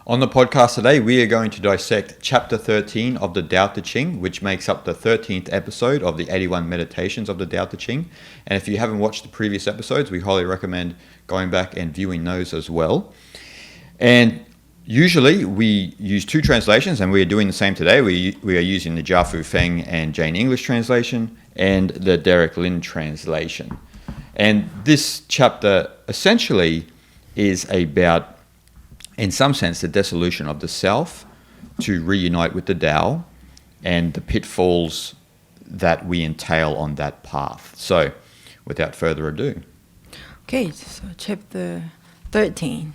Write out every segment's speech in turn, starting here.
On the podcast today, we are going to dissect Chapter 13 of the Tao Te Ching, which makes up the 13th episode of the 81 Meditations of the Tao Te Ching. And if you haven't watched the previous episodes, we highly recommend going back and viewing those as well. And usually we use two translations, and we are doing the same today. We are using the Jia Fu Feng and Jane English translation and the Derek Lin translation. And this chapter essentially is about, in some sense, the dissolution of the self to reunite with the Tao and the pitfalls that we entail on that path. So, without further ado. Okay, so chapter 13.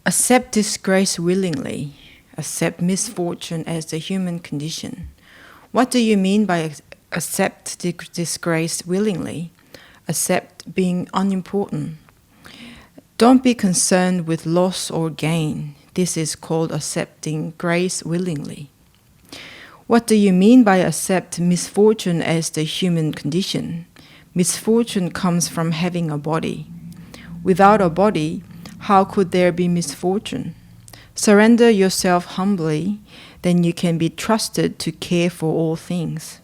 Accept disgrace willingly. Accept misfortune as the human condition. What do you mean by accept disgrace willingly? Accept being unimportant. Don't be concerned with loss or gain. This is called accepting grace willingly. What do you mean by accept misfortune as the human condition? Misfortune comes from having a body. Without a body, how could there be misfortune? Surrender yourself humbly, then you can be trusted to care for all things.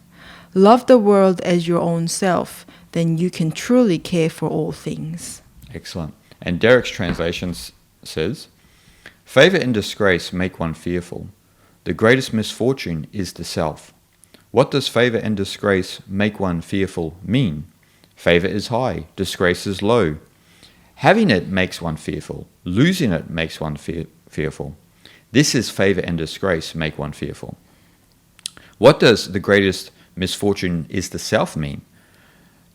Love the world as your own self, then you can truly care for all things. Excellent. And Derek's translation says, "Favor and disgrace make one fearful. The greatest misfortune is the self. What does favor and disgrace make one fearful mean? Favor is high, disgrace is low. Having it makes one fearful. Losing it makes one fearful. This is favor and disgrace make one fearful. What does the greatest misfortune is the self mean?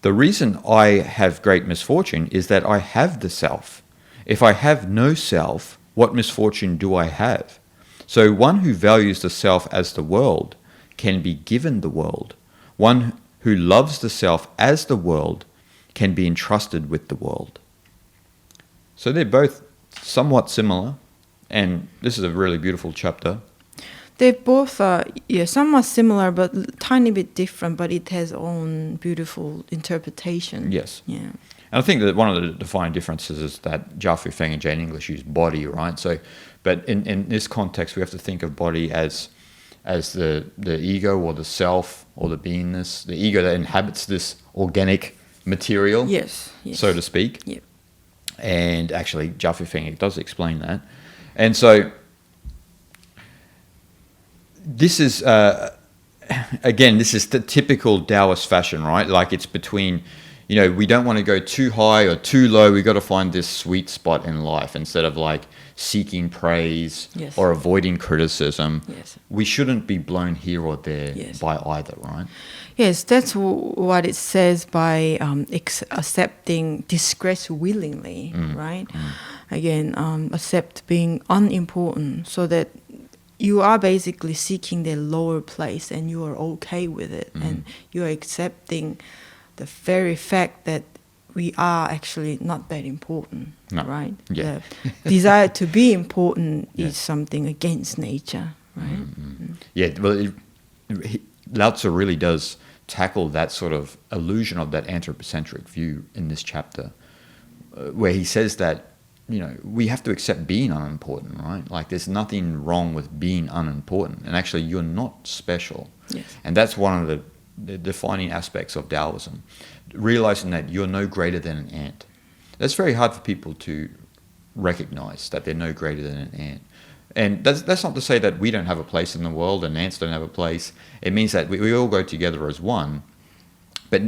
The reason I have great misfortune is that I have the self. If I have no self, what misfortune do I have? So one who values the self as the world can be given the world. One who loves the self as the world can be entrusted with the world." So they're both somewhat similar, and this is a really beautiful chapter. They both are somewhat similar, but tiny bit different, but it has own beautiful interpretation. Yes. Yeah. And I think that one of the defining differences is that Jia Fu Feng and Jane English use body, right? So, but in this context, we have to think of body as the ego or the self or the beingness, the ego that inhabits this organic material, Yes. so to speak. Yep. And actually, Jia Fu Feng does explain that. And so, this is, again, this is the typical Taoist fashion, right? Like it's between, we don't want to go too high or too low. We've got to find this sweet spot in life instead of like seeking praise Yes. or avoiding criticism. Yes. We shouldn't be blown here or there Yes. by either, right? Yes, that's what it says by accepting disgrace willingly, right? Again, accept being unimportant so that you are basically seeking the lower place and you are okay with it. And you are accepting the very fact that we are actually not that important, No. right? Yeah. The desire to be important is something against nature, right? Yeah, well, Lao Tzu really does tackle that sort of illusion of that anthropocentric view in this chapter, where he says that, we have to accept being unimportant, right? Like there's nothing wrong with being unimportant, and actually you're not special. Yes. And that's one of the defining aspects of Taoism, realizing that you're no greater than an ant. That's very hard for people to recognize, that they're no greater than an ant. And that's not to say that we don't have a place in the world and ants don't have a place. It means that we all go together as one, but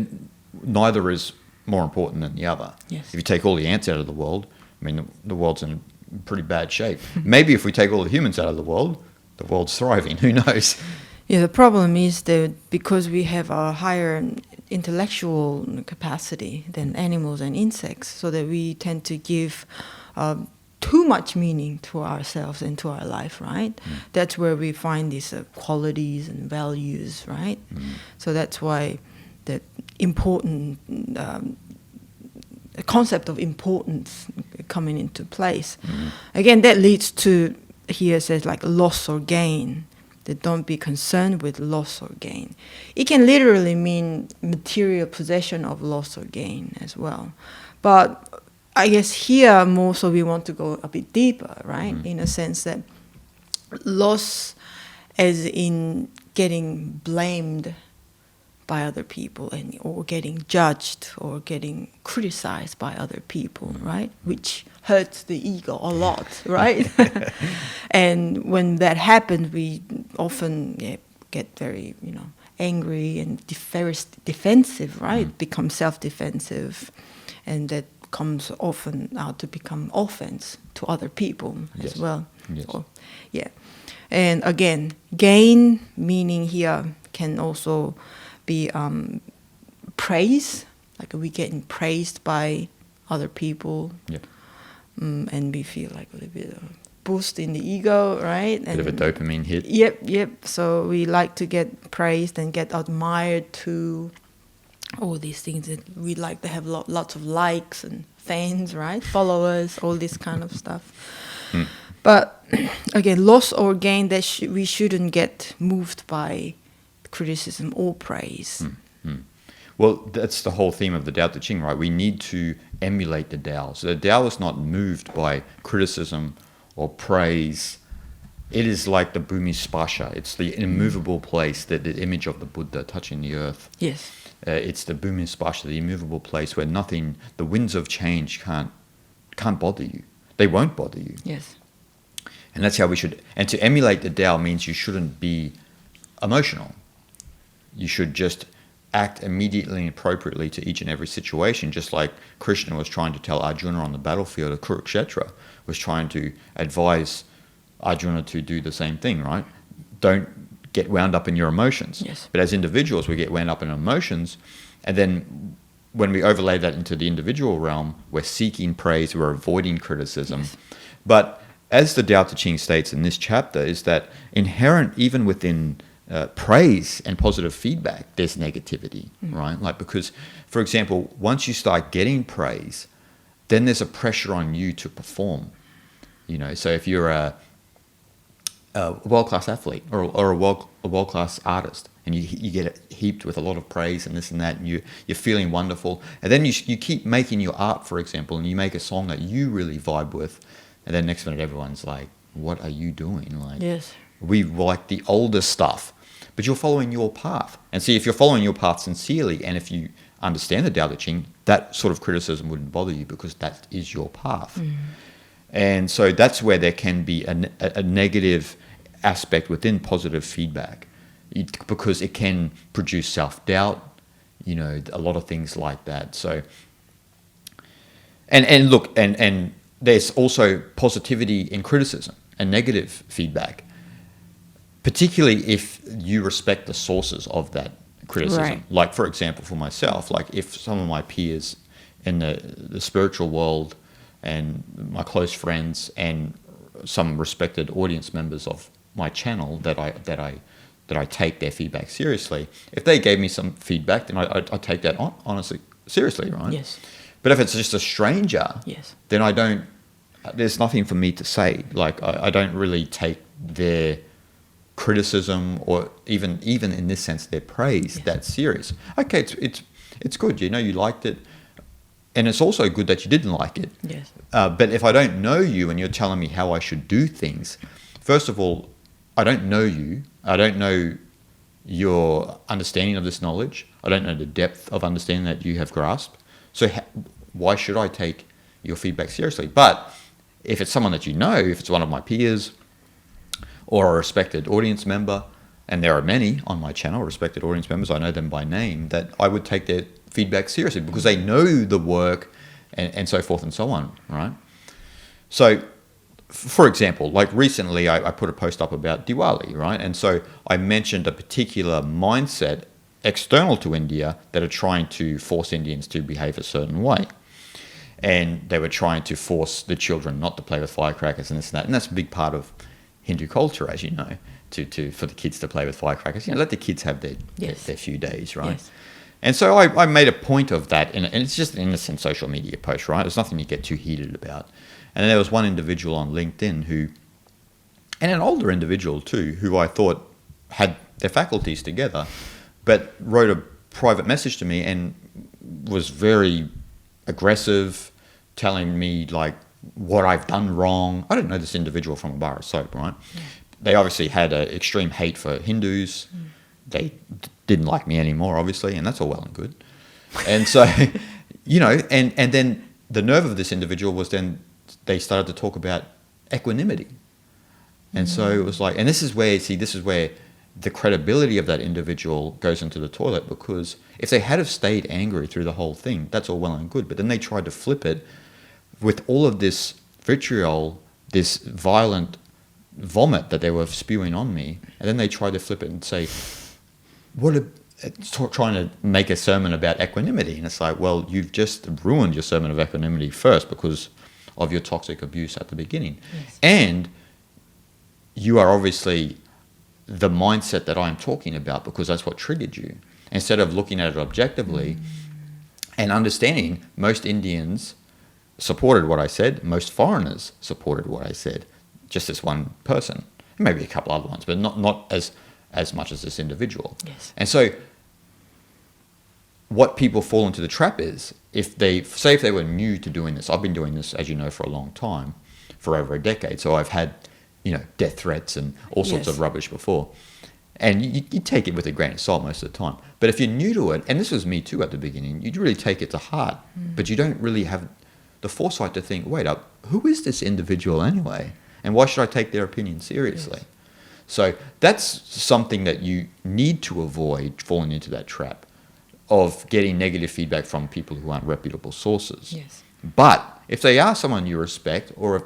neither is more important than the other. Yes. If you take all the ants out of the world, the world's in pretty bad shape. Maybe if we take all the humans out of the world's thriving. Who knows? Yeah, the problem is that because we have a higher intellectual capacity than animals and insects, so that we tend to give too much meaning to ourselves and to our life, right? That's where we find these qualities and values, right? So that's why the important concept of importance coming into place. Again, that leads to, here says like loss or gain. That don't be concerned with loss or gain. It can literally mean material possession of loss or gain as well. But I guess here more so we want to go a bit deeper, right? In a sense that loss as in getting blamed by other people or getting judged or getting criticized by other people, right? Which hurts the ego a lot, right? And when that happens, we often get very, angry and very defensive, right? Become self-defensive, and that comes often out to become offense to other people as well. Yes. And again, gain meaning here can also be praise, like we getting praised by other people, and we feel like a little bit of boost in the ego, right? Bit of a dopamine hit. Yep. So we like to get praised and get admired too. All these things that we like to have lots of likes and fans, right? Followers, all this kind of stuff. But again, loss or gain, that we shouldn't get moved by criticism or praise. Well, that's the whole theme of the Tao Te Ching, right? We need to emulate the Tao. So the Tao is not moved by criticism or praise. It is like the Bhumi Spasha. It's the immovable place, the image of the Buddha touching the earth. Yes. It's the Bhumi Spasha, the immovable place where nothing, the winds of change can't bother you. They won't bother you. Yes. And that's how we should. And to emulate the Tao means you shouldn't be emotional. You should just act immediately and appropriately to each and every situation, just like Krishna was trying to tell Arjuna on the battlefield of Kurukshetra, was trying to advise Arjuna to do the same thing, right? Don't get wound up in your emotions. Yes. But as individuals, we get wound up in emotions, and then when we overlay that into the individual realm, we're seeking praise, we're avoiding criticism. Yes. But as the Tao Te Ching states in this chapter, is that inherent even within praise and positive feedback, there's negativity, right? Like, because, for example, once you start getting praise, then there's a pressure on you to perform. So if you're a world-class athlete or a world-class artist, and you get heaped with a lot of praise and this and that, and you're feeling wonderful, and then you keep making your art, for example, and you make a song that you really vibe with, and then next minute everyone's like, "What are you doing?" Like, Yes. we like the older stuff, but you're following your path. And see, if you're following your path sincerely, and if you understand the Tao Te Ching, that sort of criticism wouldn't bother you because that is your path. And so that's where there can be a negative aspect within positive feedback, because it can produce self-doubt, a lot of things like that. So, and look, and there's also positivity in criticism and negative feedback, particularly if you respect the sources of that criticism. Right. Like, for example, for myself, like if some of my peers in the spiritual world and my close friends and some respected audience members of my channel that I take their feedback seriously, if they gave me some feedback, then I take that honestly seriously, right? Yes. But if it's just a stranger, Yes. then there's nothing for me to say. Like, I don't really take their criticism or even in this sense their praise that serious. Okay, it's good, you liked it, and it's also good that you didn't like it. Yes. But if I don't know you and you're telling me how I should do things, first of all, I don't know you. I don't know your understanding of this knowledge. I don't know the depth of understanding that you have grasped. So why should I take your feedback seriously? But if it's someone that you know, if it's one of my peers or a respected audience member, and there are many on my channel, respected audience members, I know them by name, that I would take their feedback seriously because they know the work and so forth and so on, right? So, for example, like recently I put a post up about Diwali, right? And so I mentioned a particular mindset external to India that are trying to force Indians to behave a certain way. And they were trying to force the children not to play with firecrackers and this and that. And that's a big part of Hindu culture, as you know, for the kids to play with firecrackers. Let the kids have their few days, right? Yes. And so I made a point of that, and it's just an innocent social media post, right? There's nothing you get too heated about. And then there was one individual on LinkedIn and an older individual too, who I thought had their faculties together, but wrote a private message to me and was very aggressive, telling me like what I've done wrong. I don't know this individual from a bar of soap, right? They obviously had an extreme hate for Hindus. They didn't like me anymore, obviously, and that's all well and good. And so, you know, and then the nerve of this individual was then they started to talk about equanimity. And so it was like, and this is where the credibility of that individual goes into the toilet, because if they had have stayed angry through the whole thing, that's all well and good. But then they tried to flip it with all of this vitriol, this violent vomit that they were spewing on me, and then they tried to flip it and say, trying to make a sermon about equanimity. And it's like, well, you've just ruined your sermon of equanimity first because of your toxic abuse at the beginning. Yes. And you are obviously the mindset that I'm talking about, because that's what triggered you. Instead of looking at it objectively and understanding, most Indians supported what I said, most foreigners supported what I said, just as one person, maybe a couple other ones, but not as much as this individual. Yes. And so what people fall into the trap is, if they were new to doing this, I've been doing this, as you know, for a long time, for over a decade, so I've had, you know, death threats and all sorts of rubbish before. And you take it with a grain of salt most of the time. But if you're new to it, and this was me too at the beginning, you really take it to heart, but you don't really have the foresight to think, wait up, who is this individual anyway? And why should I take their opinion seriously? Yes. So that's something that you need to avoid falling into that trap of getting negative feedback from people who aren't reputable sources. Yes. But if they are someone you respect, or if,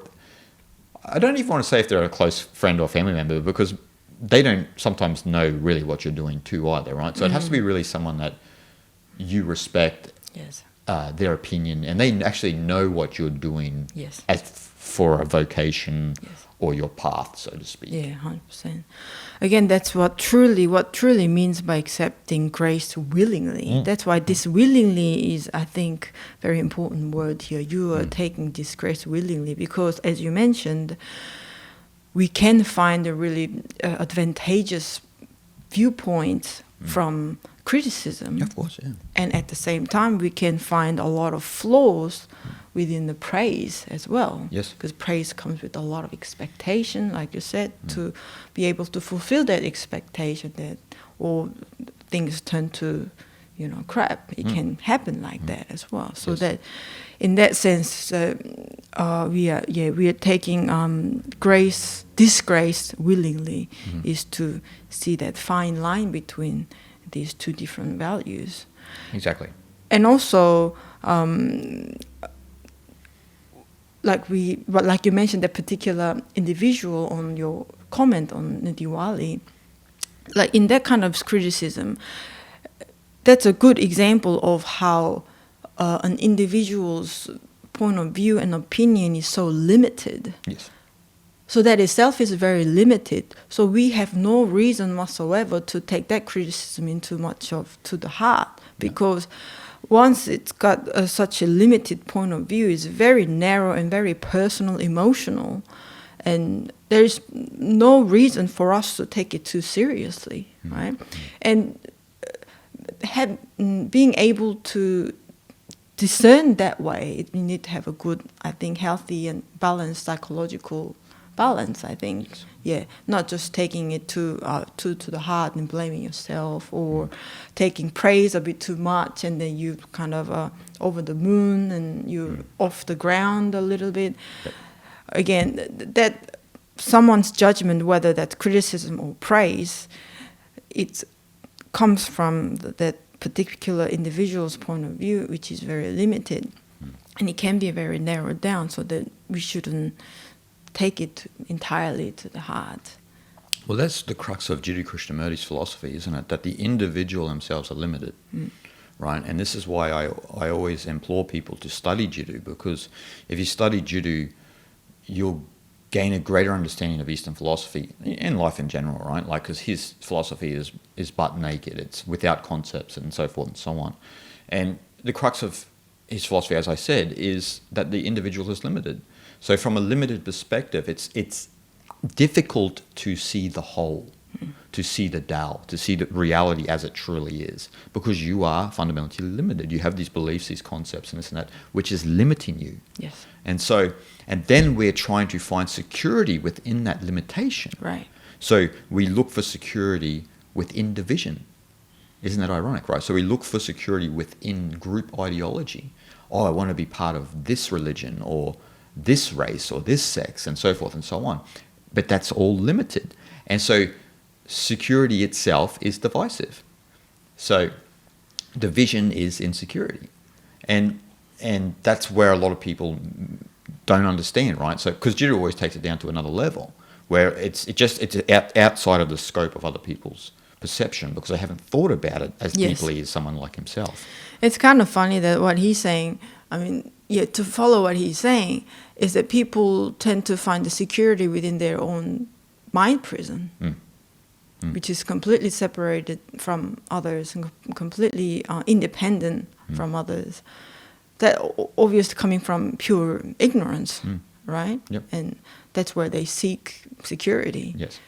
I don't even want to say if they're a close friend or family member, because they don't sometimes know really what you're doing too either, right? So it has to be really someone that you respect, Yes. Their opinion, and they actually know what you're doing Yes. as for a vocation Yes. or your path, so to speak. Yeah, 100%. Again, that's what truly means by accepting grace willingly. That's why this willingly is, I think, very important word here. You are taking this grace willingly, because, as you mentioned, we can find a really advantageous viewpoint from criticism. Of course, yeah. And at the same time, we can find a lot of flaws within the praise as well. Yes. Because praise comes with a lot of expectation, like you said, to be able to fulfill that expectation, that all things turn to, you know, crap. It can happen like that as well. So Yes. that, in that sense, we are taking disgrace willingly, is to see that fine line between these two different values. Exactly. And also, like you mentioned, that particular individual on your comment on the Diwali, like in that kind of criticism, that's a good example of how an individual's point of view and opinion is so limited. Yes. So that itself is very limited. So we have no reason whatsoever to take that criticism to the heart, because once it's got such a limited point of view, it's very narrow and very personal, emotional, and there is no reason for us to take it too seriously, right? And being able to discern that way, you need to have a good, I think, healthy and balanced psychological balance, I think. Yes. Yeah, not just taking it to the heart and blaming yourself, or taking praise a bit too much and then you kind of over the moon and you're off the ground a little bit. Yep. Again, that someone's judgment, whether that's criticism or praise, it comes from that particular individual's point of view, which is very limited, and it can be very narrowed down, so that we shouldn't take it entirely to the heart. Well, that's the crux of Jiddu Krishnamurti's philosophy, isn't it? That the individual themselves are limited, right? And this is why I always implore people to study Jiddu, because if you study Jiddu, you'll gain a greater understanding of Eastern philosophy and life in general, right? Like, because his philosophy is butt naked. It's without concepts and so forth and so on. And the crux of his philosophy, as I said, is that the individual is limited. So from a limited perspective, it's difficult to see the whole. to see the Tao, to see the reality as it truly is, because you are fundamentally limited. You have these beliefs, these concepts, and this and that, which is limiting you. Yes. And then we're trying to find security within that limitation. Right. So we look for security within division. Isn't that ironic, right? So we look for security within group ideology. Oh, I want to be part of this religion or this race or this sex and so forth and so on. But that's all limited. And so security itself is divisive. So division is insecurity. And that's where a lot of people don't understand, right? So because Jiddu always takes it down to another level where it's outside of the scope of other people's perception because they haven't thought about it as deeply as someone like himself. It's kind of funny that what he's saying, to follow what he's saying, is that people tend to find the security within their own mind prison, which is completely separated from others and completely independent from others. That obviously coming from pure ignorance, right? Yep. And that's where they seek security. Yes.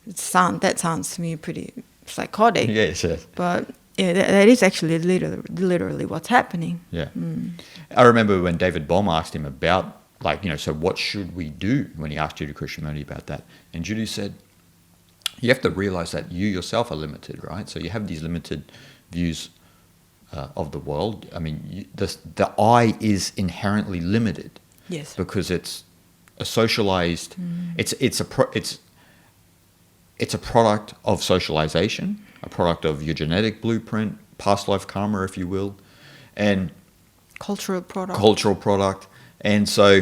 That sounds to me pretty psychotic. Yes, yes. But that is actually literally what's happening. Yeah. I remember when David Bohm asked him about, so what should we do when he asked Jiddu Krishnamurti about that? And Jiddu said, you have to realize that you yourself are limited, right? So you have these limited views of the world. I mean, the I is inherently limited. Yes. Because it's a socialized, it's a product of socialization, a product of your genetic blueprint, past life karma, if you will, and cultural product. And so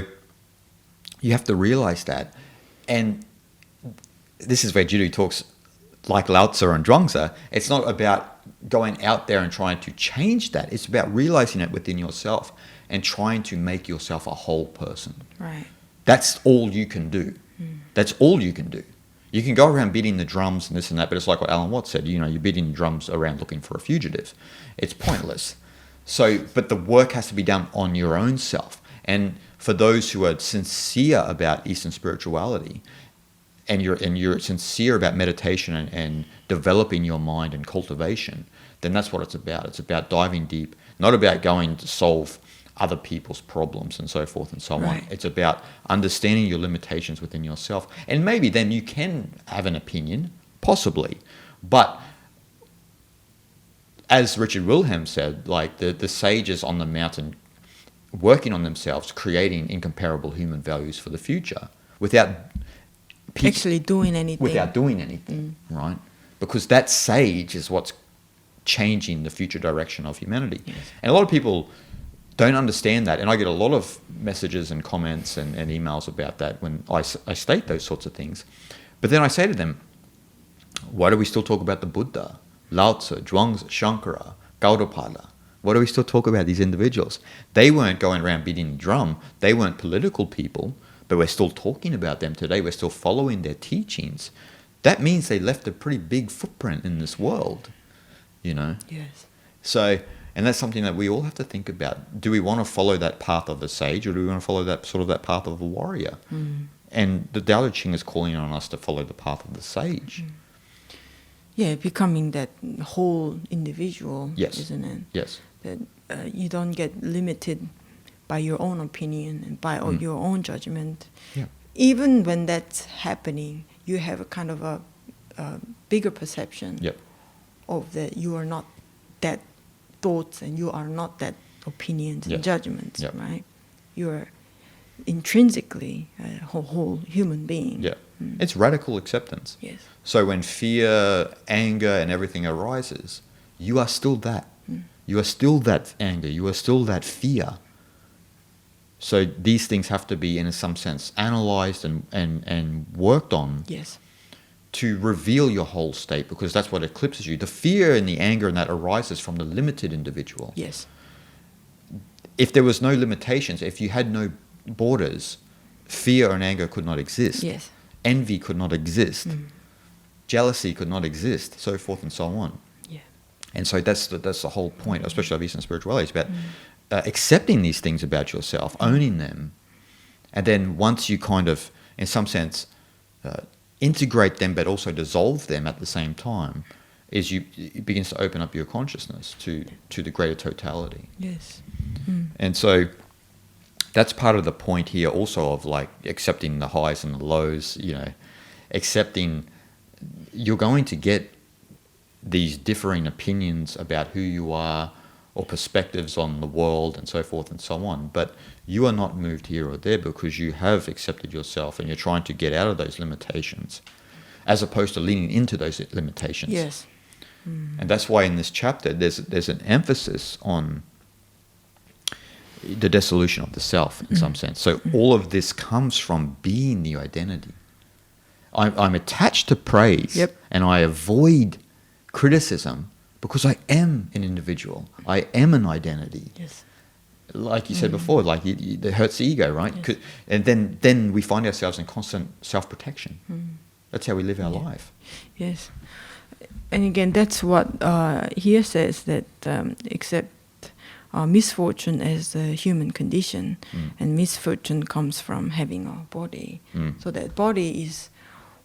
you have to realize that. And this is where Jiddu talks like Lao Tzu and Zhuangzi. It's not about going out there and trying to change that. It's about realizing it within yourself and trying to make yourself a whole person. Right. That's all you can do. That's all you can do. You can go around beating the drums and this and that, but it's like what Alan Watts said, you're beating drums around looking for a fugitive. It's pointless. So, but the work has to be done on your own self. And for those who are sincere about Eastern spirituality, and you're sincere about meditation and developing your mind and cultivation, then that's what it's about. It's about diving deep, not about going to solve other people's problems and so forth and so on. It's about understanding your limitations within yourself. And maybe then you can have an opinion, possibly. But as Richard Wilhelm said, the sages on the mountain working on themselves, creating incomparable human values for the future without actually doing anything. Without doing anything, right? Because that sage is what's changing the future direction of humanity. Yes. And a lot of people don't understand that. And I get a lot of messages and comments and emails about that when I state those sorts of things. But then I say to them, why do we still talk about the Buddha, Lao Tzu, Zhuangzi, Shankara, Gaudapada? Why do we still talk about these individuals? They weren't going around beating the drum. They weren't political people, but we're still talking about them today. We're still following their teachings. That means they left a pretty big footprint in this world, Yes. So, and that's something that we all have to think about. Do we want to follow that path of the sage, or do we want to follow that path of a warrior? And the Tao Te Ching is calling on us to follow the path of the sage. Yeah, becoming that whole individual, isn't it? Yes. That you don't get limited by your own opinion and by your own judgment. Yeah. Even when that's happening, you have a kind of a bigger perception of that you are not that thoughts and you are not that opinions and judgments, right? You are intrinsically a whole human being. Yeah. It's radical acceptance. Yes. So when fear, anger, and everything arises, you are still that. You are still that anger. You are still that fear. So these things have to be, in some sense, analyzed and worked on. Yes. To reveal your whole state, because that's what eclipses you. The fear and the anger and that arises from the limited individual. Yes. If there was no limitations, if you had no borders, fear and anger could not exist. Yes. Envy could not exist. Jealousy could not exist, so forth and so on. Yeah. And so that's the whole point, especially of Eastern spirituality. It's about accepting these things about yourself, owning them, and then once you kind of, in some sense, integrate them but also dissolve them at the same time, is it begins to open up your consciousness to the greater totality. Yes. And so that's part of the point here also of like accepting the highs and the lows, you know, accepting you're going to get these differing opinions about who you are or perspectives on the world and so forth and so on. But you are not moved here or there because you have accepted yourself and you're trying to get out of those limitations as opposed to leaning into those limitations. Yes. And that's why in this chapter there's an emphasis on the dissolution of the self in some sense. So all of this comes from being the identity. I'm attached to praise, Yep. and I avoid criticism because I am an individual. I am an identity. Yes. Like you said before, like it hurts the ego, right? Yes. And then we find ourselves in constant self-protection. That's how we live our life. Yes. And again, that's what here says, that accept misfortune as the human condition, and misfortune comes from having a body. So that body is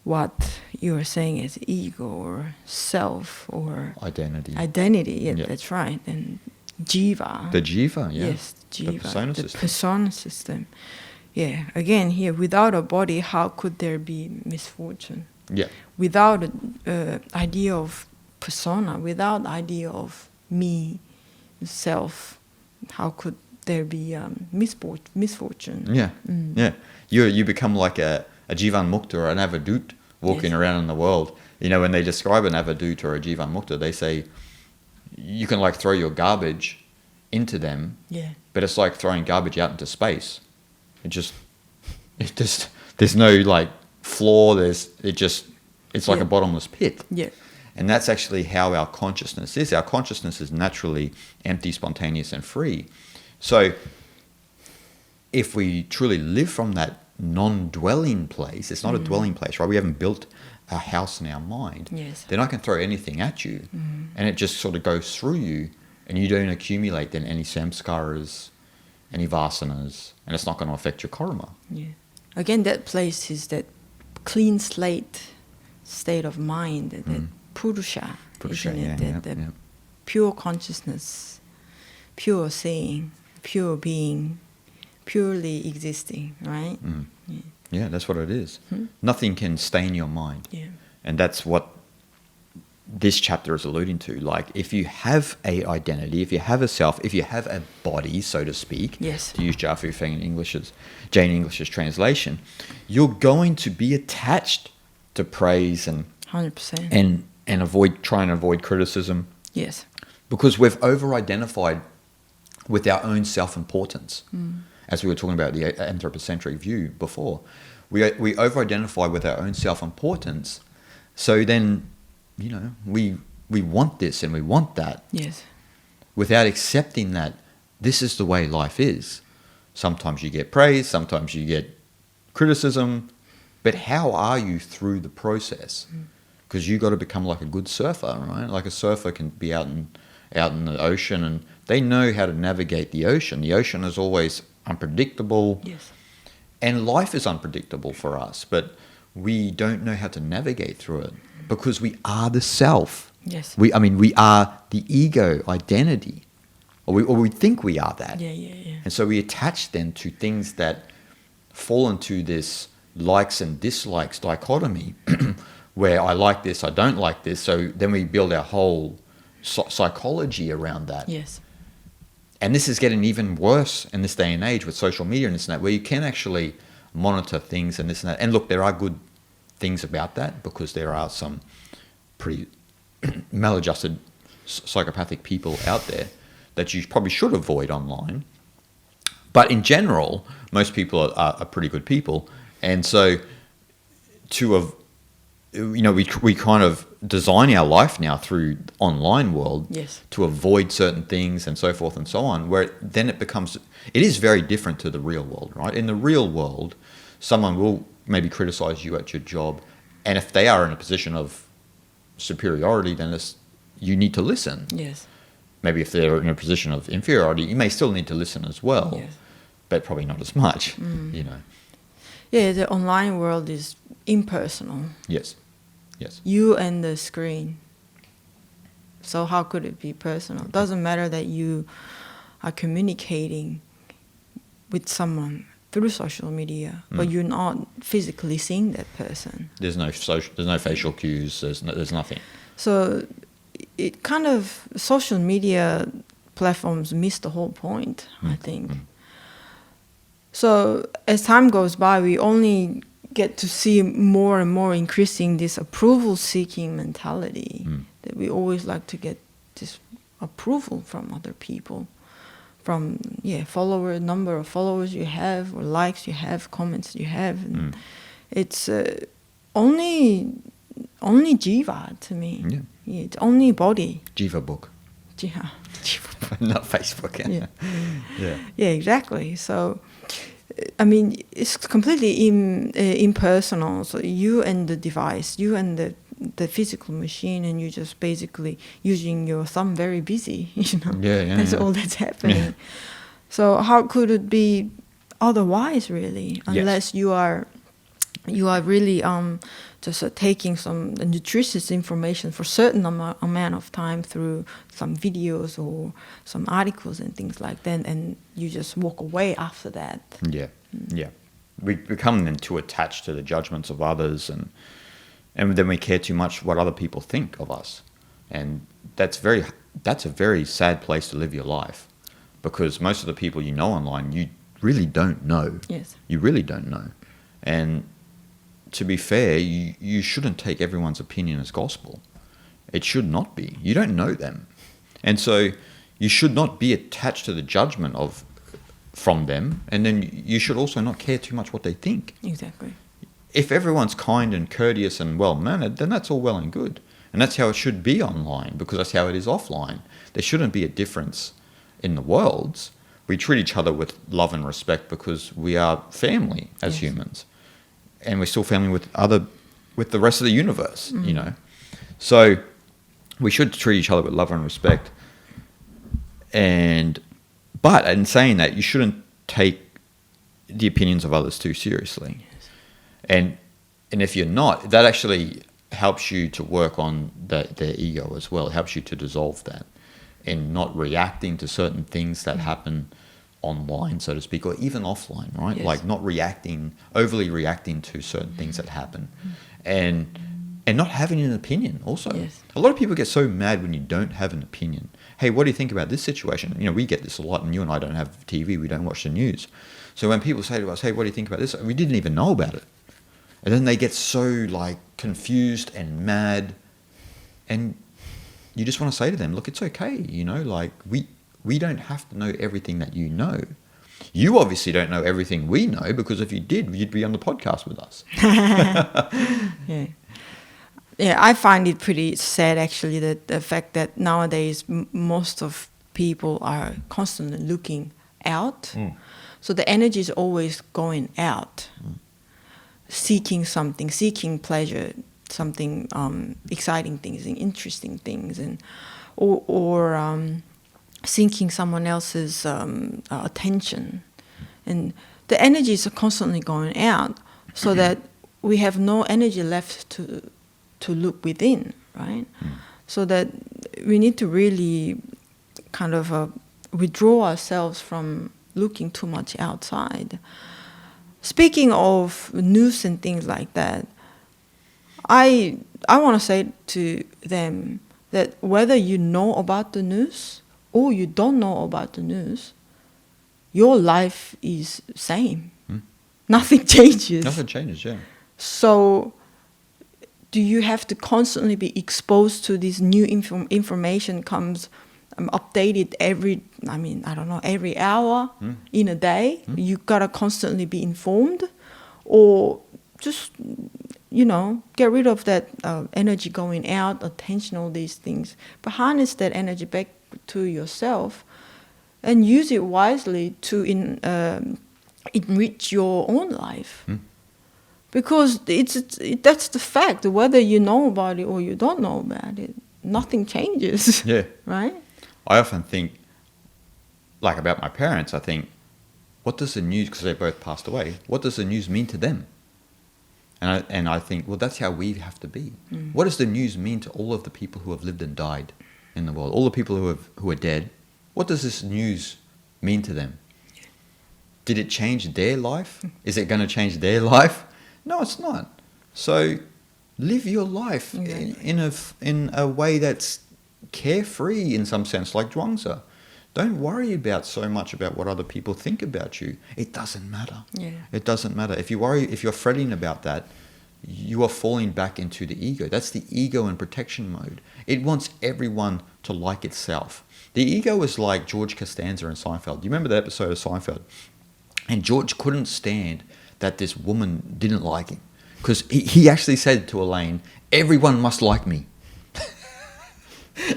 what you are saying as ego or self or Identity. Yeah, Yeah. that's right. And jiva. The jiva, yeah. Yes, jiva. The persona the system. persona system. Yeah. Again, here, without a body, how could there be misfortune? Yeah. Without an idea of persona, without idea of me, self, how could there be misfortune? Yeah, yeah. You become like a jivan mukta or an avadut walking Yes. around in the world. You know, when they describe an avadut or a jivan mukta, they say you can like throw your garbage into them, Yeah. but it's like throwing garbage out into space. It just there's no like floor. It's like Yeah. a bottomless pit. Yeah. And that's actually how our consciousness is. Our consciousness is naturally empty, spontaneous, and free. So if we truly live from that non-dwelling place, it's not a dwelling place, right? We haven't built a house in our mind. Yes. Then I can throw anything at you, and it just sort of goes through you, and you don't accumulate then any samskaras, any vasanas, and it's not going to affect your karma. Yeah. Again, that place is that clean slate state of mind, that purusha, isn't it? That pure consciousness, pure seeing, pure being, purely existing, right? Yeah, that's what it is. Nothing can stain your mind. Yeah. And that's what this chapter is alluding to. Like, if you have a identity, if you have a self, if you have a body, so to speak, Yes. to use Jia Fu Feng in Jane English's translation, you're going to be attached to praise and 100%. and try and avoid criticism, Yes. because we've over-identified with our own self-importance. As we were talking about the anthropocentric view before, we over-identify with our own self-importance. So then, you know, we want this and we want that, Yes. without accepting that this is the way life is. Sometimes you get praise, sometimes you get criticism, but how are you through the process? Because you got to become like a good surfer, right? Like a surfer can be out in the ocean, and they know how to navigate the ocean. The ocean is always unpredictable, Yes. and life is unpredictable for us, but we don't know how to navigate through it because we are the self. Yes. We are the ego identity, or we think we are that. Yeah. And so we attach then to things that fall into this likes and dislikes dichotomy, where I like this, I don't like this. So then we build our whole psychology around that. Yes. And this is getting even worse in this day and age with social media and this and that, where you can actually monitor things and this and that. And look, there are good things about that, because there are some pretty maladjusted psychopathic people out there that you probably should avoid online. But in general, most people are pretty good people. And so we kind of design our life now through online world. Yes. To avoid certain things and so forth and so on, where then it is very different to the real world, right? In the real world, someone will maybe criticize you at your job, and if they are in a position of superiority, then you need to listen. Yes. Maybe if they're in a position of inferiority, you may still need to listen as well, Yes. but probably not as much, you know. Yeah, the online world is impersonal. Yes. Yes. You and the screen. So how could it be personal? It doesn't matter that you are communicating with someone through social media, but you're not physically seeing that person. There's no facial cues. There's nothing. So it kind of, social media platforms miss the whole point, I think. So as time goes by, we only get to see more and more increasing this approval-seeking mentality, that we always like to get this approval from other people, from number of followers you have, or likes you have, comments you have, and it's only jiva to me. Yeah, it's only body. Jiva book. Yeah. Not Facebook. Yeah. Yeah. Yeah, exactly. So, I mean, it's completely impersonal. So you and the device, you and the physical machine, and you're just basically using your thumb very busy, you know. That's all that's happening. Yeah. So how could it be otherwise, really, unless you are really just taking some nutritious information for a certain amount of time through some videos or some articles and things like that, and you just walk away after that. Yeah, yeah. We become then too attached to the judgments of others, and then we care too much what other people think of us, and that's a very sad place to live your life, because most of the people you know online, you really don't know. Yes. You really don't know, and to be fair, you shouldn't take everyone's opinion as gospel. It should not be. You don't know them. And so you should not be attached to the judgment from them, and then you should also not care too much what they think. Exactly. If everyone's kind and courteous and well-mannered, then that's all well and good. And that's how it should be online, because that's how it is offline. There shouldn't be a difference in the worlds. We treat each other with love and respect because we are family as humans. And we're still family with the rest of the universe, you know. So we should treat each other with love and respect. But in saying that, you shouldn't take the opinions of others too seriously. Yes. And if you're not, that actually helps you to work on their ego as well. It helps you to dissolve that and not reacting to certain things that happen online, so to speak, or even offline, right? Yes. Like not overly reacting to certain things that happen, and not having an opinion also. Yes. A lot of people get so mad when you don't have an opinion. Hey, what do you think about this situation? You know, we get this a lot, and you and I don't have TV, we don't watch the news. So when people say to us, hey, what do you think about this? We didn't even know about it. And then they get so like confused and mad, and you just want to say to them, look, it's okay, you know, like we don't have to know everything that you know. You obviously don't know everything we know, because if you did, you'd be on the podcast with us. Yeah. Yeah, I find it pretty sad, actually, that the fact that nowadays most of people are constantly looking out. So the energy is always going out, seeking something, seeking pleasure, something exciting things, interesting things, and or seeking someone else's attention. And the energies are constantly going out, so that we have no energy left to look within, right? So that we need to really kind of withdraw ourselves from looking too much outside. Speaking of news and things like that, I want to say to them that whether you know about the news or you don't know about the news, your life is the same. Nothing changes. Nothing changes, yeah. So do you have to constantly be exposed to this new information comes updated every hour in a day? You gotta constantly be informed, or just, you know, get rid of that energy going out, attention, all these things, but harness that energy back to yourself and use it wisely to enrich your own life. Because that's the fact. Whether you know about it or you don't know about it, nothing changes. Yeah. Right? I often think, like about my parents, I think what does the news, because they both passed away, what does the news mean to them? And I think, well, that's how we have to be. What does the news mean to all of the people who have lived and died in the world? All the people who are dead. What does this news mean to them? Did it change their life? Is it going to change their life? No, it's not. So live your life in a way that's carefree in some sense, like Zhuangzi. Don't worry about so much about what other people think about you. It doesn't matter. Yeah. It doesn't matter. If you're fretting about that, you are falling back into the ego. That's the ego in protection mode. It wants everyone to like itself. The ego is like George Costanza in Seinfeld. Do you remember that episode of Seinfeld? And George couldn't stand that this woman didn't like him. Because he actually said to Elaine, everyone must like me.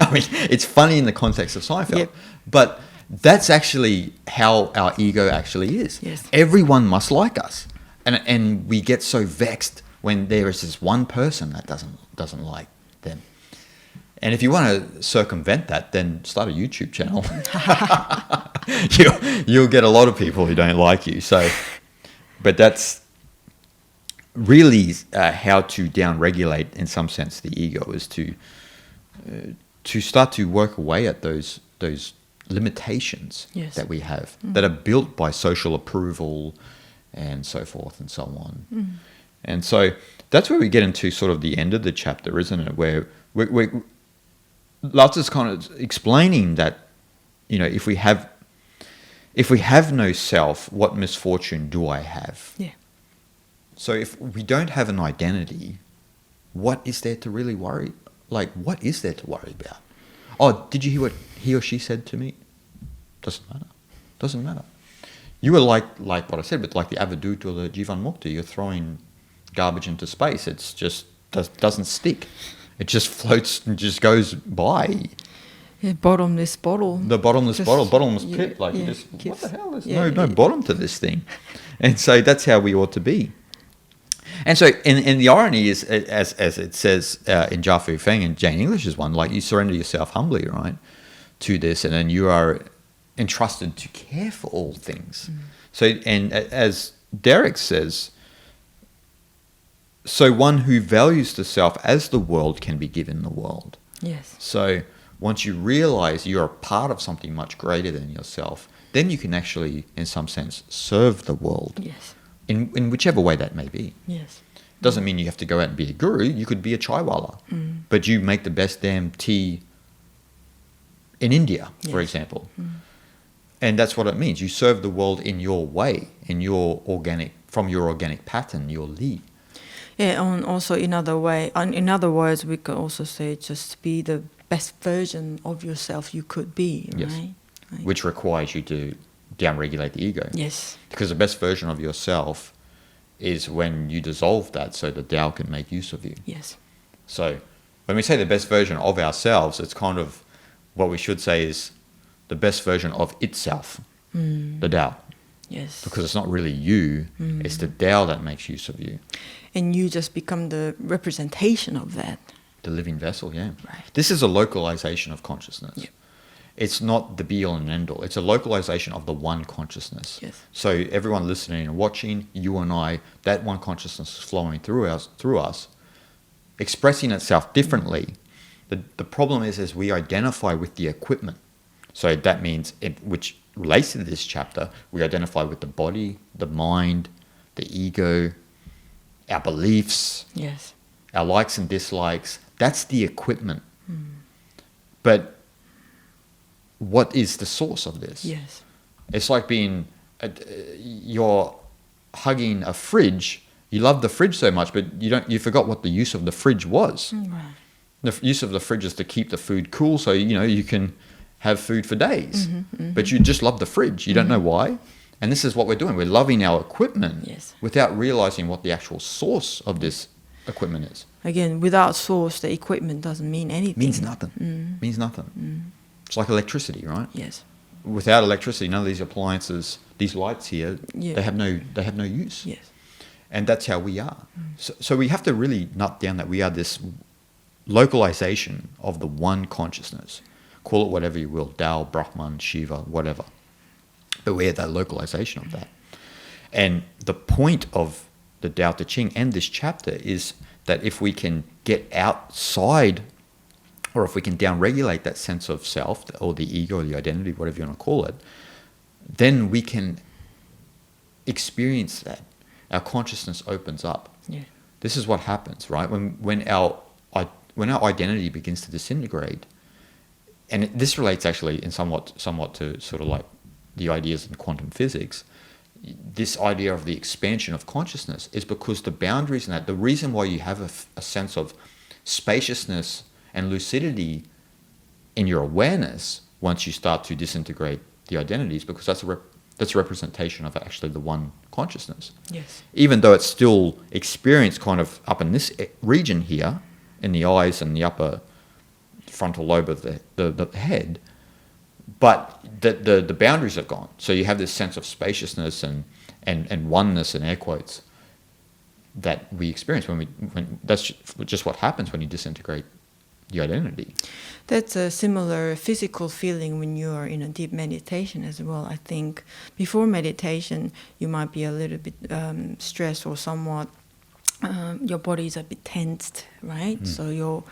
I mean, it's funny in the context of Seinfeld. Yep. But that's actually how our ego actually is. Yes. Everyone must like us. And we get so vexed when there is this one person that doesn't like them. And if you want to circumvent that, then start a YouTube channel. You'll get a lot of people who don't like you. But that's really how to downregulate, in some sense, the ego, is to start to work away at those limitations that we have that are built by social approval and so forth and so on. And so that's where we get into sort of the end of the chapter, isn't it? Where Lao Tzu's kind of explaining that, if we have no self, what misfortune do I have? Yeah. So if we don't have an identity, what is there to really worry? Like, what is there to worry about? Oh, did you hear what he or she said to me? Doesn't matter. You were like what I said, but like the Avadut or the Jivan Mukta, you're throwing garbage into space. It's just doesn't stick. It just floats and just goes by. Yeah, bottomless bottle. The bottomless pit. Like, what the hell? There's no bottom to this thing. And so that's how we ought to be. And so, and the irony is, as it says in Jia Fu Feng, and Jane English's one, like, you surrender yourself humbly, right, to this, and then you are entrusted to care for all things. So, and as Derek says, so one who values the self as the world can be given the world. Yes. So once you realize you're a part of something much greater than yourself, then you can actually, in some sense, serve the world. Yes. In whichever way that may be. Yes. Doesn't mean you have to go out and be a guru. You could be a chaiwala. But you make the best damn tea in India, for example. And that's what it means. You serve the world in your way, from your organic pattern, your li. Yeah, and also in other words, we could also say just be the best version of yourself you could be, right? Yes. Right. Which requires you to downregulate the ego. Yes. Because the best version of yourself is when you dissolve that so the Tao can make use of you. Yes. So when we say the best version of ourselves, it's kind of what we should say is the best version of itself, the Tao. Yes. Because it's not really you, it's the Tao that makes use of you. And you just become the representation of that. The living vessel, yeah. Right. This is a localization of consciousness. Yep. It's not the be-all and end-all. It's a localization of the one consciousness. Yes. So everyone listening and watching, you and I, that one consciousness is flowing through us, expressing itself differently. The problem is we identify with the equipment. So that means, which relates to this chapter, we identify with the body, the mind, the ego, our beliefs, yes, our likes and dislikes. That's the equipment. But what is the source of this? Yes. It's like you're hugging a fridge. You love the fridge so much, but you forgot what the use of the fridge was. Right. The use of the fridge is to keep the food cool, so you can have food for days. But you just love the fridge. You don't know why. And this is what we're doing. We're loving our equipment without realizing what the actual source of this equipment is. Again, without source, the equipment doesn't mean anything. Means nothing. Means nothing. It's like electricity, right? Yes. Without electricity, none of these appliances, these lights here, they have no use. Yes. And that's how we are. So we have to really nut down that we are this localization of the one consciousness. Call it whatever you will, Tao, Brahman, Shiva, whatever. But we're that localization of that. And the point of the Tao Te Ching and this chapter is that if we can get outside, or if we can downregulate that sense of self, or the ego, or the identity, whatever you want to call it, then we can experience that. Our consciousness opens up. Yeah. This is what happens, right? When our identity begins to disintegrate, and this relates actually in somewhat to sort of like the ideas in quantum physics. This idea of the expansion of consciousness is because the boundaries in that, the reason why you have a sense of spaciousness and lucidity in your awareness once you start to disintegrate the identities, because that's a representation of actually the one consciousness. Yes. Even though it's still experienced kind of up in this region here, in the eyes and the upper frontal lobe of the head, but the boundaries are gone. So you have this sense of spaciousness and oneness, in air quotes, that we experience when that's just what happens when you disintegrate the identity. That's a similar physical feeling when you are in a deep meditation as well. I think before meditation, you might be a little bit stressed, or somewhat your body is a bit tensed, right? So your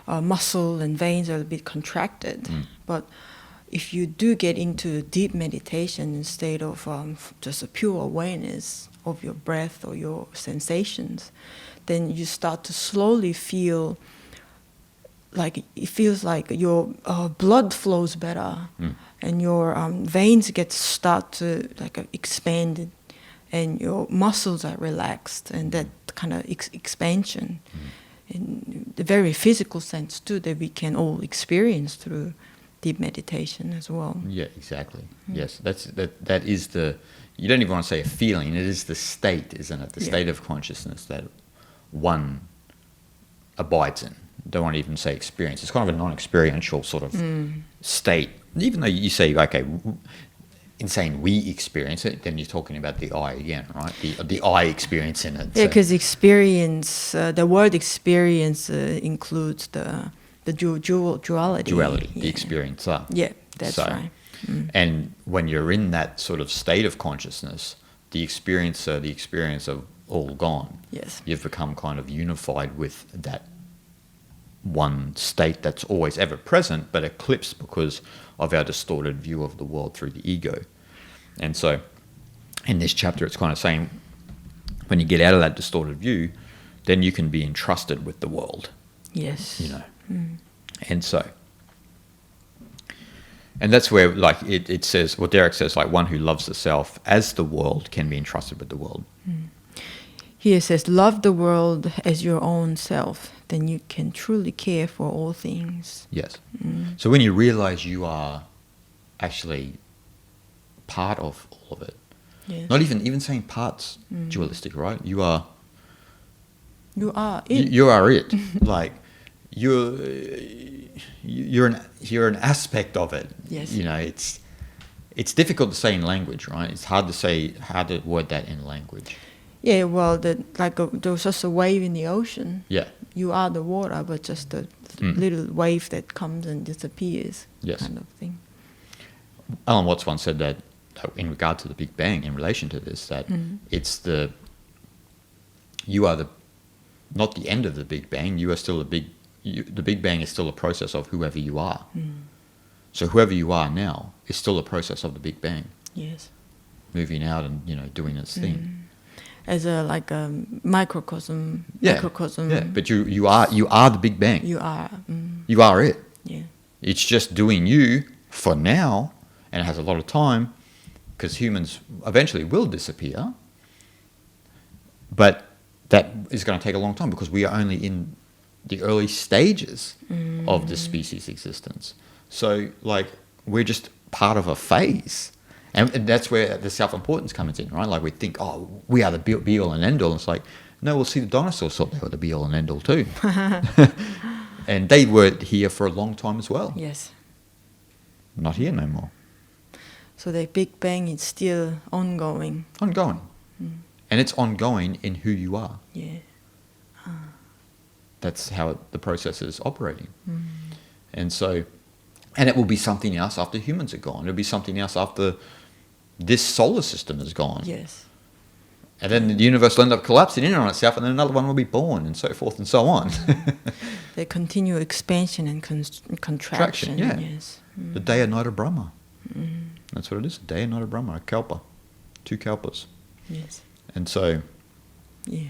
muscle and veins are a bit contracted. But if you do get into deep meditation in state of just a pure awareness of your breath or your sensations, then you start to slowly feel like it feels like your blood flows better, and your veins start to expand, and your muscles are relaxed, and that kind of expansion in the very physical sense too that we can all experience through deep meditation as well. Yeah, exactly. Yes, that is the, you don't even want to say a feeling, it is the state, isn't it? The state of consciousness that one abides in. Don't want to even say experience. It's kind of a non-experiential sort of state. Even though you say, okay, in saying we experience it, then you're talking about the I again, right? The I experience in it. Yeah, because experience, the word experience includes the duality. Duality, the experiencer. Yeah, that's right. And when you're in that sort of state of consciousness, the experiencer, the experience of all gone. Yes. You've become kind of unified with that one state that's always ever present, but eclipsed because of our distorted view of the world through the ego. And so in this chapter, it's kind of saying, when you get out of that distorted view, then you can be entrusted with the world. Yes. You know. And so, and that's where, like, it says, well, Derek says, like, one who loves the self as the world can be entrusted with the world. Here it says, love the world as your own self, then you can truly care for all things. Yes. So when you realize you are actually part of all of it, Yes. not even saying parts dualistic, right? You are it. You are it. Like, you're an aspect of it. Yes. You know, it's difficult to say in language, right? It's hard to word that in language. Yeah, well, there was just a wave in the ocean. Yeah. You are the water, but just a little wave that comes and disappears, Yes. kind of thing. Alan Watts once said that in regard to the Big Bang, in relation to this, that it's you are not the end of the Big Bang. You are still the Big Bang is still a process of whoever you are. So whoever you are now is still a process of the Big Bang. Yes. Moving out and, doing its thing. As a microcosm. Yeah. Microcosm. Yeah, but you are the Big Bang. You are. You are it. Yeah. It's just doing you for now, and it has a lot of time, because humans eventually will disappear. But that is going to take a long time, because we are only in the early stages of the species' existence. So, like, we're just part of a phase. And that's where the self-importance comes in, right? Like, we think, oh, we are the be-all and end-all. And it's like, no, we'll see, the dinosaurs thought they were the be-all and end-all too. And they were here for a long time as well. Yes. Not here no more. So the Big Bang is still ongoing. Ongoing. And it's ongoing in who you are. Yeah. That's how the process is operating. And so, and it will be something else after humans are gone. It'll be something else after this solar system is gone. Yes. And then the universe will end up collapsing in on itself, and then another one will be born, and so forth and so on. The continual expansion and contraction. Yeah. Yes. The day and night of Brahma. That's what it is. A day and night of Brahma. A kalpa. 2 kalpas. Yes. And so... Yeah.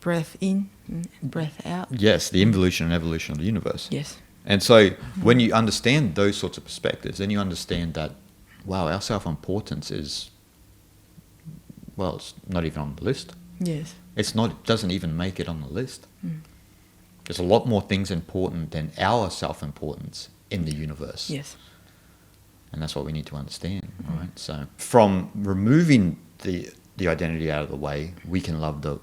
Breath in, breath out. Yes, the involution and evolution of the universe. Yes. And so when you understand those sorts of perspectives, then you understand that, wow, our self-importance is, well, it's not even on the list. Yes. It doesn't even make it on the list. There's a lot more things important than our self-importance in the universe. Yes. And that's what we need to understand, right? So from removing the identity out of the way, we can love the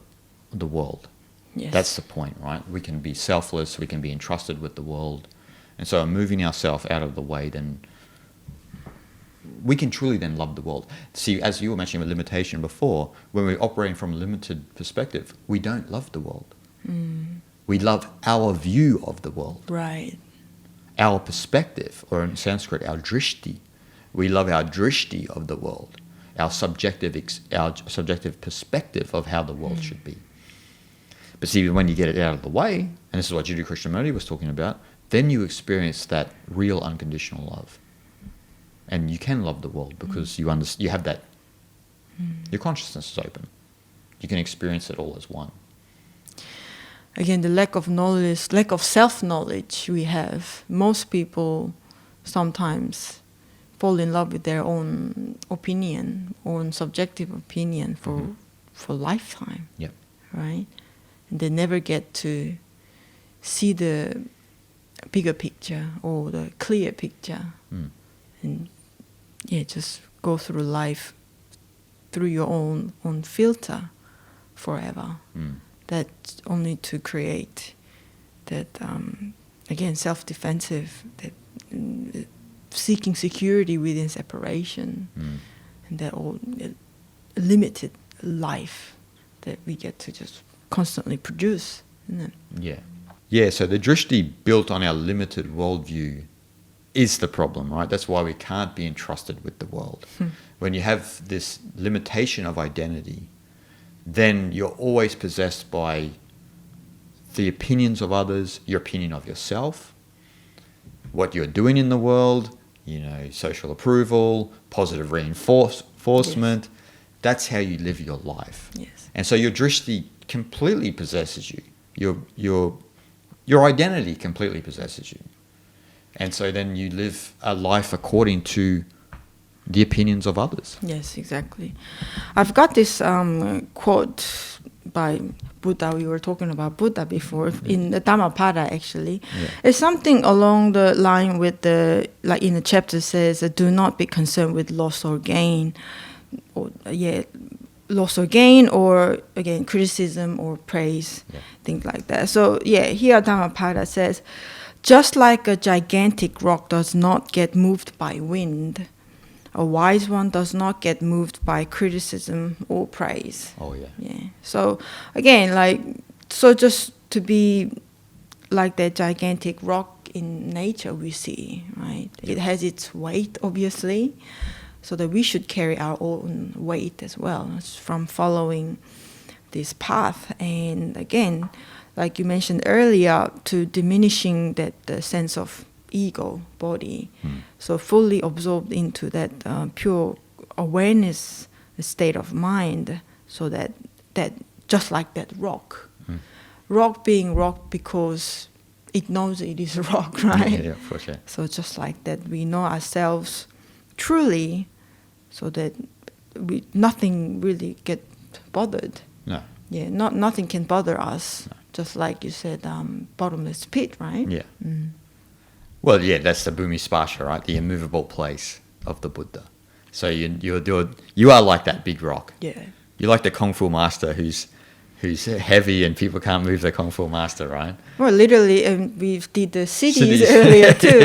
world. Yes. That's the point, right? We can be selfless, we can be entrusted with the world. And so moving ourselves out of the way, then we can truly then love the world. See, as you were mentioning with limitation before, when we're operating from a limited perspective, we don't love the world. We love our view of the world. Right. Our perspective, or in Sanskrit, our drishti. We love our drishti of the world, our subjective perspective of how the world should be. But see, when you get it out of the way, and this is what Jiddu Krishnamurti was talking about, then you experience that real unconditional love. And you can love the world because you have that, your consciousness is open. You can experience it all as one. Again, the lack of knowledge, lack of self-knowledge we have. Most people sometimes fall in love with their own opinion, own subjective opinion for lifetime. Yep. Right? And they never get to see the bigger picture or the clear picture. And just go through life through your own filter forever. That's only to create that, again, self-defensive, that seeking security within separation, and that all limited life that we get to just constantly produce. Isn't it? Yeah, so the drishti built on our limited worldview is the problem, right? That's why we can't be entrusted with the world. When you have this limitation of identity, then you're always possessed by the opinions of others, your opinion of yourself, what you're doing in the world, social approval, positive reinforcement. Yes. That's how you live your life. Yes. And so your drishti completely possesses you. Your identity completely possesses you. And so then you live a life according to the opinions of others. Yes, exactly. I've got this quote by Buddha. We were talking about Buddha before in the Dhammapada, actually. Yeah. It's something along the line with like in the chapter says, do not be concerned with loss or gain. Loss or gain, or again, criticism or praise, things like that. So here Dhammapada says, just like a gigantic rock does not get moved by wind, a wise one does not get moved by criticism or praise. Oh, yeah. Yeah. So, again, just to be like that gigantic rock in nature we see, right? Yep. It has its weight, obviously, so that we should carry our own weight as well from following this path. And again, like you mentioned earlier, to diminishing that sense of ego, body, so fully absorbed into that pure awareness state of mind, so that just like that rock, rock being rock because it knows it is rock, right? Yeah, for sure. So just like that, we know ourselves truly, so that nothing really get bothered. No. Yeah, nothing can bother us. No. Just like you said, bottomless pit, right? Yeah. Well, that's the Bhumi Spasha, right? The immovable place of the Buddha. So you are like that big rock. Yeah. You're like the Kung Fu master who's heavy and people can't move the Kung Fu master, right? Well, literally, we did the cities earlier too,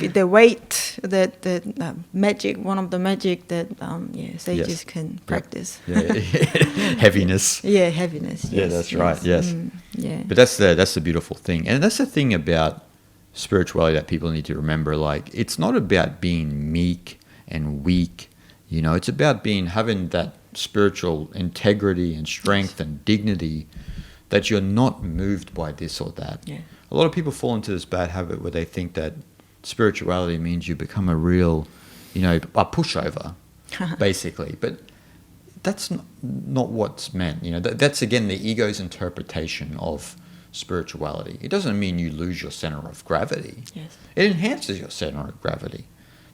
the weight, that magic, one of the magic that sages can practice. Yeah. Heaviness. Yeah, heaviness. Yes, yeah, that's right. Yes. Yeah. But that's the beautiful thing, and that's the thing about spirituality that people need to remember. Like, it's not about being meek and weak, It's about having that spiritual integrity and strength and dignity, that you're not moved by this or that. Yeah. A lot of people fall into this bad habit where they think that spirituality means you become a real, a pushover, basically. But that's not what's meant. That's, again, the ego's interpretation of spirituality. It doesn't mean you lose your center of gravity. Yes. It enhances your center of gravity,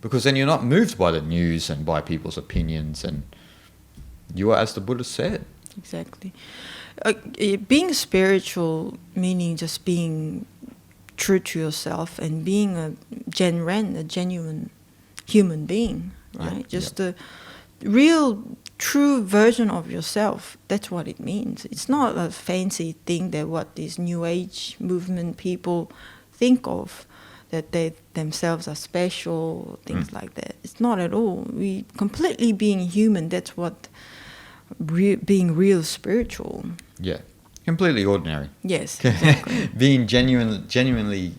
because then you're not moved by the news and by people's opinions, and you are, as the Buddha said. Exactly. Being spiritual, meaning just being true to yourself and being a genuine human being, right? Just a real, true version of yourself. That's what it means. It's not a fancy thing that what these New Age movement people think of, that they themselves are special, things like that. It's not at all. We completely being human. That's what being real spiritual. Yeah, completely ordinary. Yes, exactly. Being genuinely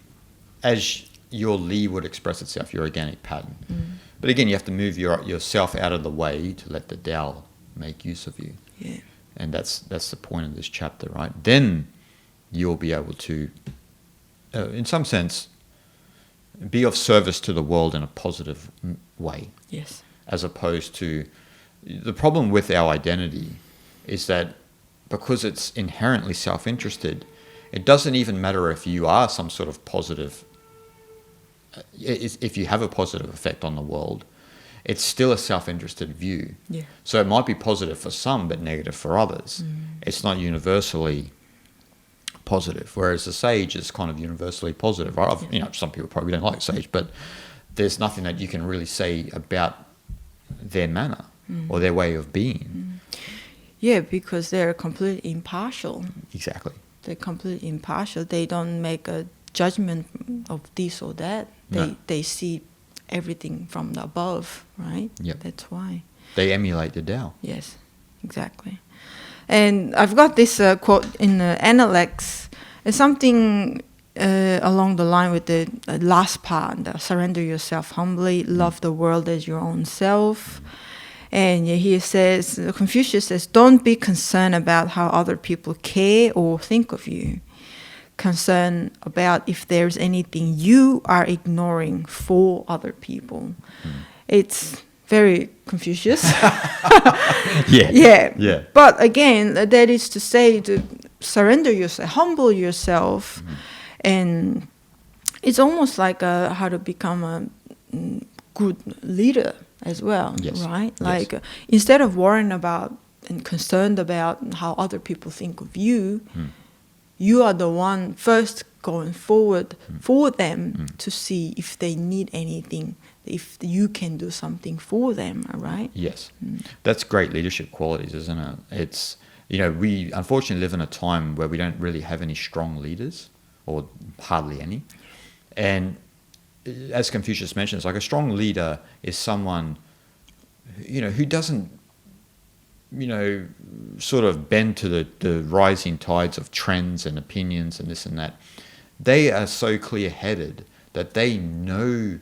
as your Li would express itself, your organic pattern. But again, you have to move yourself out of the way to let the Tao make use of you. Yeah. And that's the point of this chapter, right? Then you'll be able to, in some sense, be of service to the world in a positive way. Yes. As opposed to, the problem with our identity is that because it's inherently self-interested, it doesn't even matter if you are some sort of positive, if you have a positive effect on the world, it's still a self-interested view. Yeah. So it might be positive for some, but negative for others. It's not universally positive, whereas the sage is kind of universally positive. Right? Some people probably don't like sage, but there's nothing that you can really say about their manner or their way of being. Yeah, because they're completely impartial. Exactly. They're completely impartial. They don't make a judgment of this or that. They see everything from the above, right? Yep. That's why. They emulate the Tao. Yes, exactly. And I've got this quote in Analects. It's something along the line with the last part, the surrender yourself humbly, love the world as your own self. And he says, Confucius says, don't be concerned about how other people care or think of you. Concern about if there's anything you are ignoring for other people. It's very Confucius. Yeah. But again, that is to say to surrender yourself, humble yourself, and it's almost like how to become a good leader as well, right? Like instead of worrying about and concerned about how other people think of you, you are the one first going forward for them to see if they need anything, if you can do something for them, right? Yes. That's great leadership qualities, isn't it? It's, we unfortunately live in a time where we don't really have any strong leaders, or hardly any. And as Confucius mentions, like a strong leader is someone, who doesn't, sort of bend to the rising tides of trends and opinions and this and that. They are so clear-headed that they know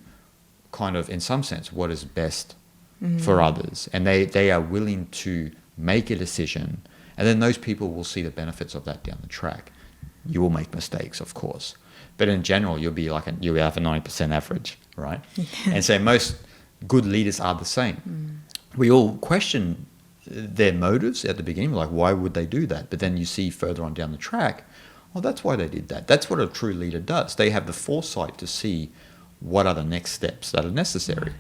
kind of, in some sense, what is best for others. And they are willing to make a decision. And then those people will see the benefits of that down the track. You will make mistakes, of course. But in general, you'll have a 90% average, right? And so most good leaders are the same. We all question their motives at the beginning, like, why would they do that? But then you see further on down the track, that's why they did that. That's what a true leader does. They have the foresight to see what are the next steps that are necessary.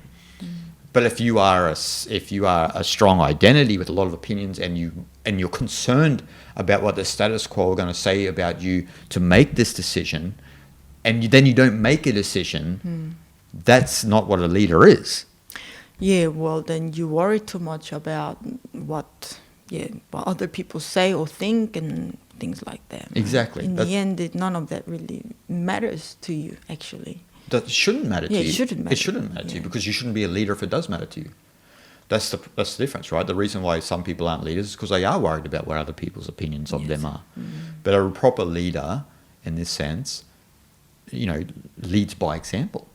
But if you are a strong identity with a lot of opinions, and you're concerned about what the status quo are going to say about you to make this decision, and then you don't make a decision, that's not what a leader is. Yeah, well, then you worry too much about what other people say or think and things like that. Right? Exactly. In the end, none of that really matters to you, actually. That shouldn't matter to you. It shouldn't matter. It shouldn't matter to you, because you shouldn't be a leader if it does matter to you. That's the difference, right? The reason why some people aren't leaders is because they are worried about what other people's opinions of them are. But a proper leader, in this sense, leads by example.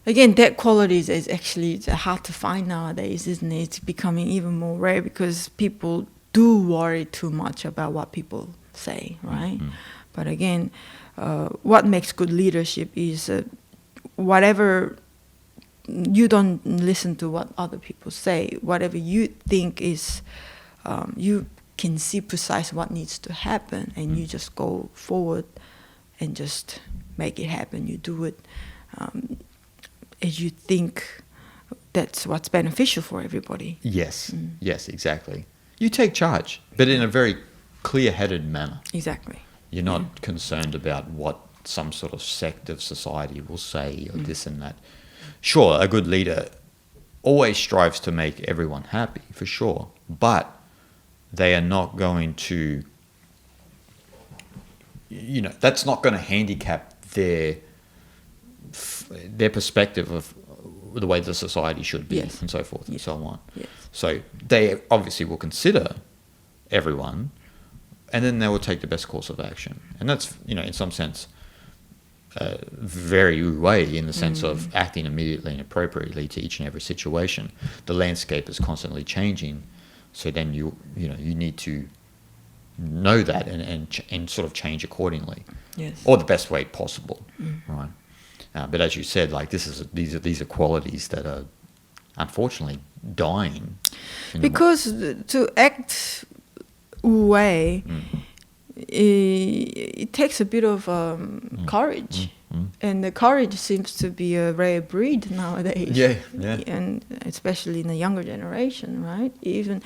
again, that quality is actually hard to find nowadays, isn't it? It's becoming even more rare because people do worry too much about what people say, right? Mm-hmm. But again, what makes good leadership is whatever, you don't listen to what other people say. Whatever you think is, you can see precise what needs to happen, and you just go forward and just make it happen. You do it as you think that's what's beneficial for everybody. Yes, yes, exactly. You take charge, but in a very clear-headed manner. Exactly. You're not concerned about what some sort of sect of society will say or this and that. Sure, a good leader always strives to make everyone happy, for sure, but they are not going to, that's not going to handicap their perspective of the way the society should be, and so forth and so on. Yes. So they obviously will consider everyone, and then they will take the best course of action. And that's, in some sense, very way in the sense of acting immediately and appropriately to each and every situation. The landscape is constantly changing, so then you need to know that and sort of change accordingly, or the best way possible, right? But as you said, like these are qualities that are unfortunately dying. Because to act way, it takes a bit of courage, and the courage seems to be a rare breed nowadays. Yeah. And especially in the younger generation, right? Even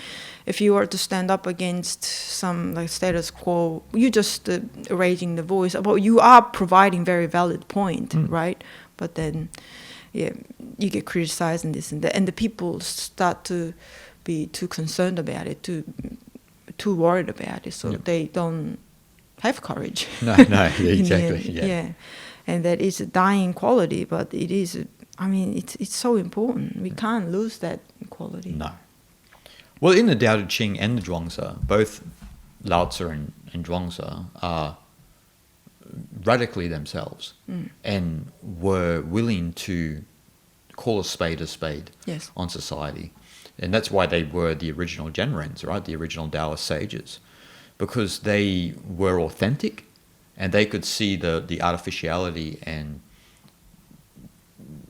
if you were to stand up against some like status quo, you just raising the voice. Well, you are providing very valid point, right? But then, you get criticized and this and that, and the people start to be too concerned about it, too worried about it, so they don't have courage. No, exactly. Yeah, and that is a dying quality, but it is. It's so important. We can't lose that quality. No. Well, in the Tao Te Ching and the Zhuangzi, both Lao Tzu and Zhuangzi are radically themselves and were willing to call a spade on society. And that's why they were the original Genrens, right? The original Taoist sages. Because they were authentic and they could see the artificiality and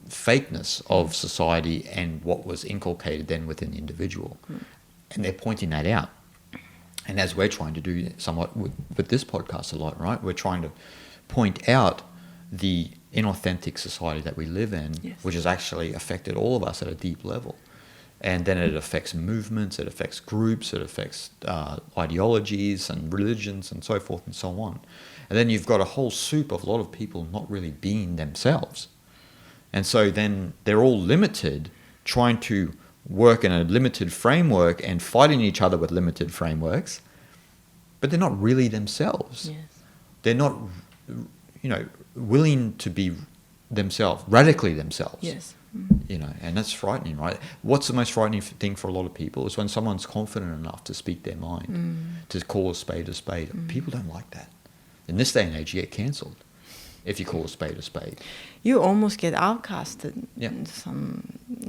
fakeness of society and what was inculcated then within the individual. And they're pointing that out. And as we're trying to do somewhat with this podcast a lot, right? We're trying to point out the inauthentic society that we live in, which has actually affected all of us at a deep level. And then it affects movements, it affects groups, it affects ideologies and religions and so forth and so on. And then you've got a whole soup of a lot of people not really being themselves. And so then they're all limited, trying to work in a limited framework and fighting each other with limited frameworks, but they're not really themselves. They're not, willing to be themselves, radically themselves. And that's frightening, right? What's the most frightening thing for a lot of people is when someone's confident enough to speak their mind, to call a spade a spade. People don't like that. In this day and age, you get cancelled if you call a spade a spade. You almost get outcasted in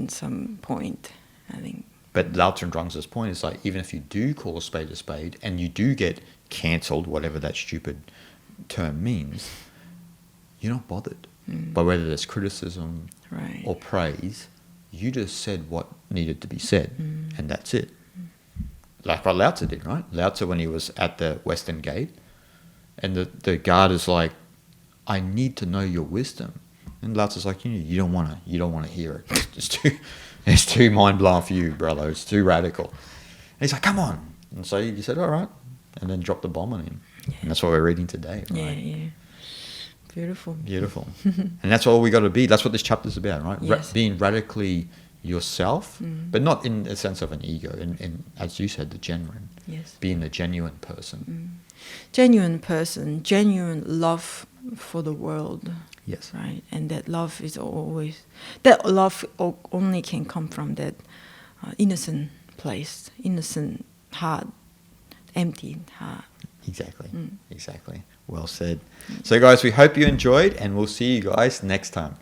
some point, I think. But Lao Tzu and Zhuangzi's point is like, even if you do call a spade and you do get cancelled, whatever that stupid term means, you're not bothered by whether there's criticism or praise. You just said what needed to be said, and that's it. Like what Lao Tzu did, right? Lao Tzu, when he was at the Western Gate, and the guard is like, I need to know your wisdom. And Lao Tzu's like, you don't want to hear it. It's too mind blowing for you, brother. It's too radical. And he's like, come on. And so he said, all right, and then dropped the bomb on him. And that's what we're reading today, right? Yeah. Beautiful. And that's all we got to be. That's what this chapter's about, right? Being radically yourself, but not in the sense of an ego. And as you said, the genuine. Being the genuine person. Genuine person, genuine love for the world. Right? And that love is only can come from that innocent place, innocent heart, empty heart. Exactly. Well said. So guys, we hope you enjoyed, and we'll see you guys next time.